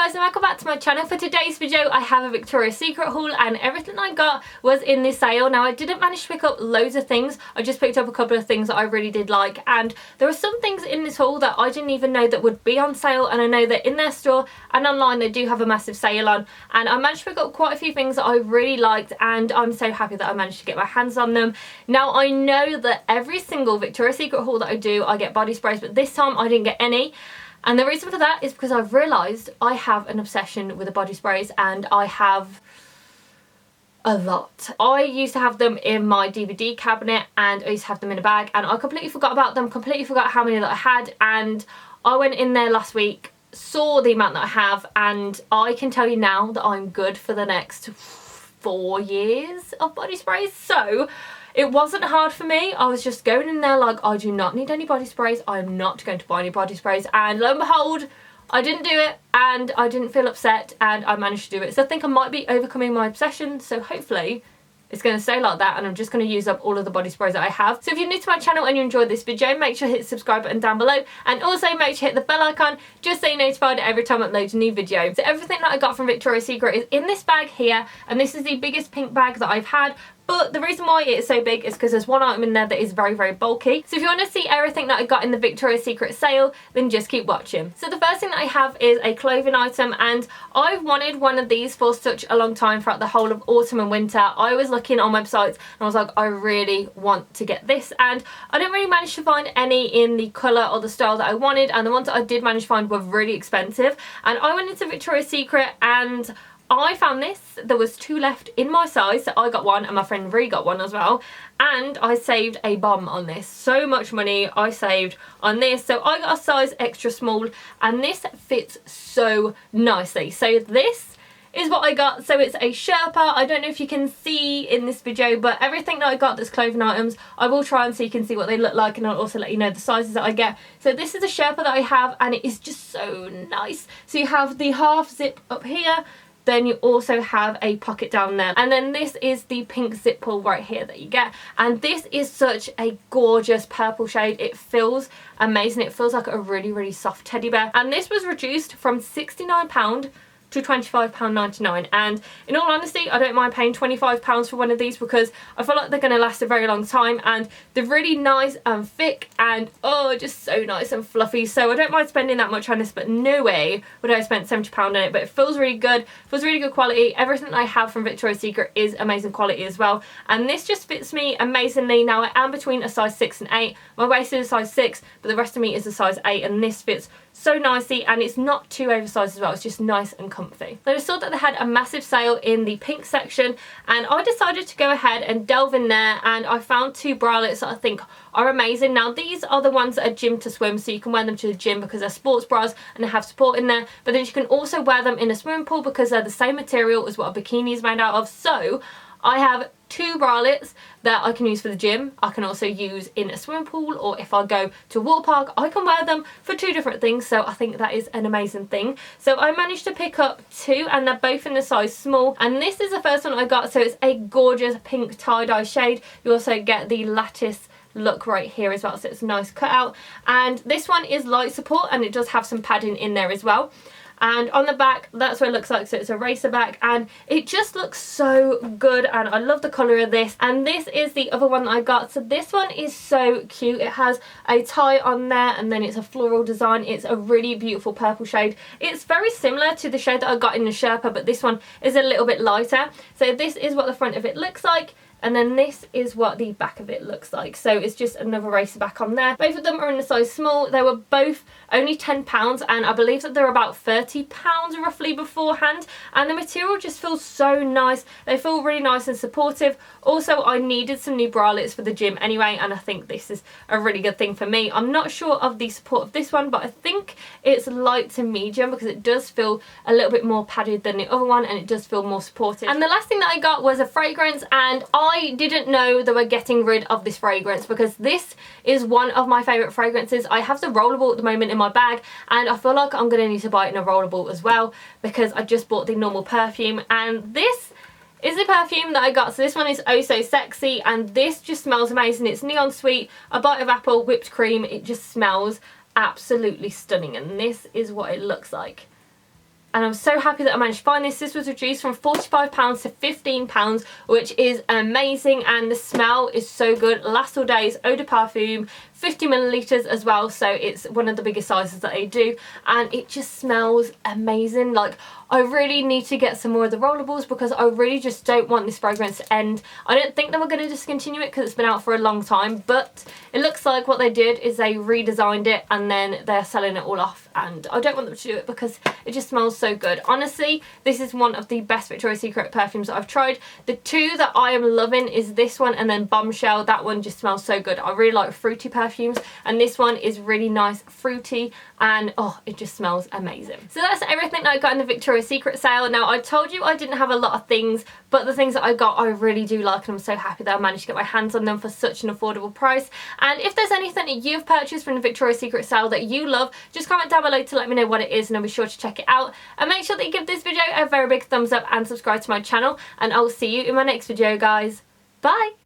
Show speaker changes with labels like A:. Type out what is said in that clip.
A: guys, and welcome back to my channel. For today's video I have a Victoria's Secret haul, and everything I got was in this sale. Now I didn't manage to pick up loads of things, I just picked up a couple of things that I really did like, and there are some things in this haul that I didn't even know that would be on sale, and I know that in their store and online they do have a massive sale on, and I managed to pick up quite a few things that I really liked, and I'm so happy that I managed to get my hands on them. Now I know that every single Victoria's Secret haul that I do I get body sprays, but this time I didn't get any. And the reason for that is because I've realised I have an obsession with the body sprays, and I have a lot. I used to have them in my DVD cabinet, and I used to have them in a bag, and I completely forgot about them, completely forgot how many that I had, and I went in there last week, saw the amount that I have, and I can tell you now that I'm good for the next 4 years of body sprays. So it wasn't hard for me. I was just going in there like, I do not need any body sprays, I'm not going to buy any body sprays, and lo and behold I didn't do it, and I didn't feel upset, and I managed to do it. So I think I might be overcoming my obsession, so hopefully it's going to stay like that, and I'm just going to use up all of the body sprays that I have. So if you're new to my channel and you enjoyed this video, make sure to hit the subscribe button down below, and also make sure to hit the bell icon just so you're notified every time I upload a new video. So everything that I got from Victoria's Secret is in this bag here, and this is the biggest pink bag that I've had. But the reason why it's so big is because there's one item in there that is very, very bulky. So if you want to see everything that I got in the Victoria's Secret sale, then just keep watching. So the first thing that I have is a clothing item, and I've wanted one of these for such a long time, throughout the whole of autumn and winter. I was looking on websites and I was like, I really want to get this, and I didn't really manage to find any in the colour or the style that I wanted, and the ones that I did manage to find were really expensive. And I went into Victoria's Secret and I found this. There was 2 left in my size, so I got one and my friend Ree got one as well, and I saved a bomb on this. So much money I saved on this. So I got a size extra small, and this fits so nicely. So this is what I got. So it's a Sherpa. I don't know if you can see in this video, but everything that I got that's clothing items, I will try and so you can see what they look like, and I'll also let you know the sizes that I get. So this is a Sherpa that I have, and it is just so nice. So you have the half zip up here, then you also have a pocket down there, and then this is the pink zip pull right here that you get, and this is such a gorgeous purple shade. It feels amazing. It feels like a really, really soft teddy bear, and this was reduced from £69 to £25.99, and in all honesty I don't mind paying £25 for one of these, because I feel like they're going to last a very long time, and they're really nice and thick, and oh, just so nice and fluffy. So I don't mind spending that much on this, but no way would I spend £70 on it. But it feels really good, feels really good quality. Everything I have from Victoria's Secret is amazing quality as well, and this just fits me amazingly. Now I am between a size 6 and 8. My waist is a size 6, but the rest of me is a size 8, and this fits so nicely, and it's not too oversized as well. It's just nice and comfy. So I saw that they had a massive sale in the pink section, and I decided to go ahead and delve in there, and I found 2 bralets that I think are amazing. Now these are the ones that are gym to swim, so you can wear them to the gym because they're sports bras and they have support in there, but then you can also wear them in a swimming pool because they're the same material as what a bikini is made out of. So I have 2 bralets that I can use for the gym. I can also use in a swimming pool, or if I go to a water park I can wear them for 2 different things. So I think that is an amazing thing. So I managed to pick up 2, and they're both in the size small, and this is the first one I got. So it's a gorgeous pink tie-dye shade. You also get the lattice look right here as well, so it's a nice cutout, and this one is light support, and it does have some padding in there as well. And on the back, that's what it looks like. So it's a racer back, and it just looks so good, and I love the colour of this. And this is the other one that I got. So this one is so cute. It has a tie on there, and then it's a floral design. It's a really beautiful purple shade. It's very similar to the shade that I got in the Sherpa, but this one is a little bit lighter. So this is what the front of it looks like, and then this is what the back of it looks like. So it's just another racer back on there. Both of them are in a size small. They were both only £10, and I believe that they're about £30 roughly beforehand, and the material just feels so nice. They feel really nice and supportive. Also, I needed some new bralets for the gym anyway, and I think this is a really good thing for me. I'm not sure of the support of this one, but I think it's light to medium, because it does feel a little bit more padded than the other one, and it does feel more supportive. And the last thing that I got was a fragrance, and I didn't know they were getting rid of this fragrance, because this is one of my favourite fragrances. I have the Rollerball at the moment in my bag, and I feel like I'm going to need to buy it in a Rollerball as well, because I just bought the normal perfume, and this is the perfume that I got. So this one is Oh So Sexy, and this just smells amazing. It's neon sweet, a bite of apple, whipped cream. It just smells absolutely stunning, and this is what it looks like. and I'm so happy that I managed to find this. This was reduced from £45 to £15, which is amazing, and the smell is so good. Lasts all day. It's eau de parfum, 50 millilitres as well, so it's one of the biggest sizes that they do, and it just smells amazing. Like, I really need to get some more of the rollables because I really just don't want this fragrance to end. I don't think they were going to discontinue it because it's been out for a long time, but it looks like what they did is they redesigned it and then they're selling it all off, and I don't want them to do it because it just smells so good. Honestly, this is one of the best Victoria's Secret perfumes that I've tried. The two that I am loving is this one and then Bombshell. That one just smells so good. I really like fruity perfumes, and this one is really nice fruity, and oh, it just smells amazing. So that's everything that I got in the Victoria's Secret sale. Now, I told you I didn't have a lot of things, but the things that I got I really do like, and I'm so happy that I managed to get my hands on them for such an affordable price. And if there's anything that you've purchased from the Victoria's Secret sale that you love, just comment down below to let me know what it is, and I'll be sure to check it out. And make sure that you give this video a very big thumbs up and subscribe to my channel, and I'll see you in my next video, guys. Bye!